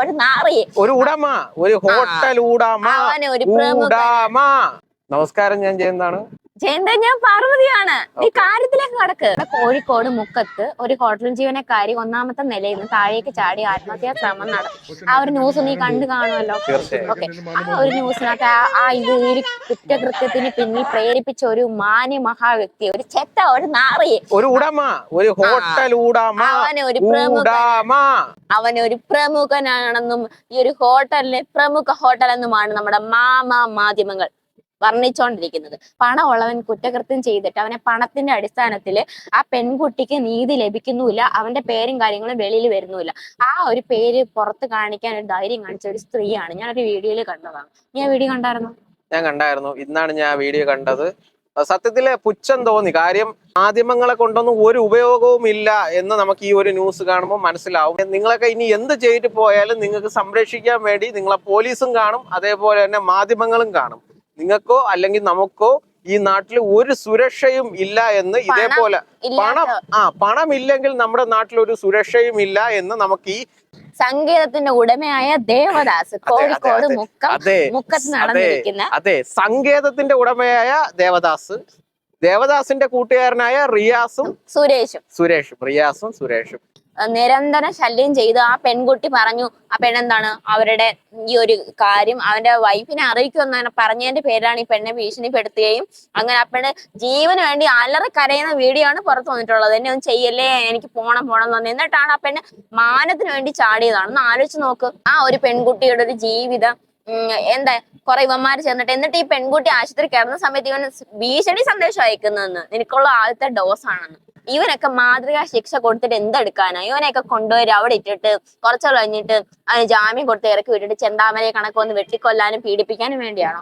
ഒരു നാറി, ഒരു ഉടമ, ഒരു ഹോട്ടൽ ഉടമ. ഒരു പ്രമുഖ. നമസ്കാരം, ഞാൻ ചെയ്യുന്നതാണ്. ഞാൻ പാർവതിയാണ്. നീ കാര്യത്തിലേക്ക് കടക്ക്. കോഴിക്കോട് മുക്കത്ത് ഒരു ഹോട്ടൽ ജീവനക്കാരി 1ാമത്തെ നിലയിൽ നിന്ന് താഴേക്ക് ചാടി ആത്മഹത്യാ ശ്രമം നടത്തി. ആ ഒരു ന്യൂസ് നീ കണ്ടു കാണുമല്ലോ. ഓക്കെ, ആ ഒരു ന്യൂസിനകത്ത് ഇത് ഒരു കുറ്റകൃത്യത്തിന് പിന്നിൽ പ്രേരിപ്പിച്ച ഒരു മാന്യ മഹാവ്യക്തി, ഒരു ചെത്ത, ഒരു നാറി, ഒരു ഉടമ, ഒരു ഹോട്ടൽ ഉടമ, അവനൊരു പ്രമുഖനാണെന്നും ഈ ഒരു ഹോട്ടലിനെ പ്രമുഖ ഹോട്ടൽ എന്നുമാണ് നമ്മുടെ മാധ്യമങ്ങൾ വർണ്ണിച്ചോണ്ടിരിക്കുന്നത്. പണമുള്ളവൻ കുറ്റകൃത്യം ചെയ്തിട്ട് അവനെ പണത്തിന്റെ അടിസ്ഥാനത്തിൽ ആ പെൺകുട്ടിക്ക് നീതി ലഭിക്കുന്നുമില്ല, അവന്റെ പേരും കാര്യങ്ങളും വെളിയിൽ വരുന്നുമില്ല. ആ ഒരു പേര് പുറത്ത് കാണിക്കാൻ ഒരു ധൈര്യം കാണിച്ച ഒരു സ്ത്രീയാണ്. ഞാനൊരു വീഡിയോയിൽ കണ്ടതാണ്. നീ ആ വീഡിയോ കണ്ടായിരുന്നു? ഞാൻ കണ്ടായിരുന്നു. ഇന്നാണ് ഞാൻ വീഡിയോ കണ്ടത്. സത്യത്തില് പുച്ഛം തോന്നി. കാര്യം മാധ്യമങ്ങളെ കൊണ്ടൊന്നും ഒരു ഉപയോഗവും ഇല്ല എന്ന് നമുക്ക് ഈ ഒരു ന്യൂസ് കാണുമ്പോൾ മനസ്സിലാവും. നിങ്ങളൊക്കെ ഇനി എന്ത് ചെയ്തിട്ട് പോയാലും നിങ്ങൾക്ക് സംരക്ഷിക്കാൻ വേണ്ടി നിങ്ങളെ പോലീസും കാണും, അതേപോലെ തന്നെ മാധ്യമങ്ങളും കാണും. നിങ്ങൾക്കോ അല്ലെങ്കിൽ നമുക്കോ ഈ നാട്ടിൽ ഒരു സുരക്ഷയും ഇല്ല എന്ന്, ഇതേപോലെ പണമില്ലെങ്കിൽ നമ്മുടെ നാട്ടിൽ ഒരു സുരക്ഷയും ഇല്ല എന്ന് നമുക്ക് ഈ സംഗീതത്തിന്റെ ഉടമയായ ദേവദാസ്, കോഴിക്കോട് മുക്കത്ത് നടന്നിരിക്കുന്ന സംഗീതത്തിന്റെ ഉടമയായ ദേവദാസിന്റെ കൂട്ടുകാരനായ സുരേഷും നിരന്തരം ശല്യം ചെയ്ത് ആ പെൺകുട്ടി പറഞ്ഞു. ആ പെണ്ണെന്താണ് അവരുടെ ഈ ഒരു കാര്യം അവന്റെ വൈഫിനെ അറിയിക്കുമെന്ന് പറഞ്ഞതിന്റെ പേരിലാണ് ഈ പെണ്ണെ ഭീഷണിപ്പെടുത്തുകയും അങ്ങനെ ആ പെണ്ണ് ജീവന് വേണ്ടി അലറി കരയുന്ന വീഡിയോ ആണ് പുറത്തു വന്നിട്ടുള്ളത്. എന്നെ ഒന്നും ചെയ്യല്ലേ, എനിക്ക് പോണം എന്ന് പറഞ്ഞു. എന്നിട്ടാണ് ആ പെണ്ണ് മാനത്തിന് വേണ്ടി ചാടിയതാണ്. ഒന്ന് ആലോചിച്ച് നോക്ക്, ആ ഒരു പെൺകുട്ടിയുടെ ഒരു ജീവിതം എന്താ കുറെ ഇവന്മാര് ചെന്നിട്ട്, എന്നിട്ട് ഈ പെൺകുട്ടി ആശുപത്രി കിടന്ന സമയത്ത് ഇവൻ ഭീഷണി സന്ദേശം അയക്കുന്നതെന്ന്, നിനക്കുള്ള ആദ്യത്തെ ഡോസ് ആണെന്ന്. ഇവനൊക്കെ മാതൃകാ ശിക്ഷ കൊടുത്തിട്ട് എന്തെടുക്കാനാ? ഇവനെയൊക്കെ കൊണ്ടുവരും അവിടെ ഇട്ടിട്ട് കുറച്ചു കഴിഞ്ഞിട്ട് അവന് ജാമ്യം കൊടുത്ത് ഇറക്കി വിട്ടിട്ട് ചെന്താമരയെ കണക്ക് വന്ന് വെട്ടിക്കൊല്ലാനും പീഡിപ്പിക്കാനും വേണ്ടിയാണോ?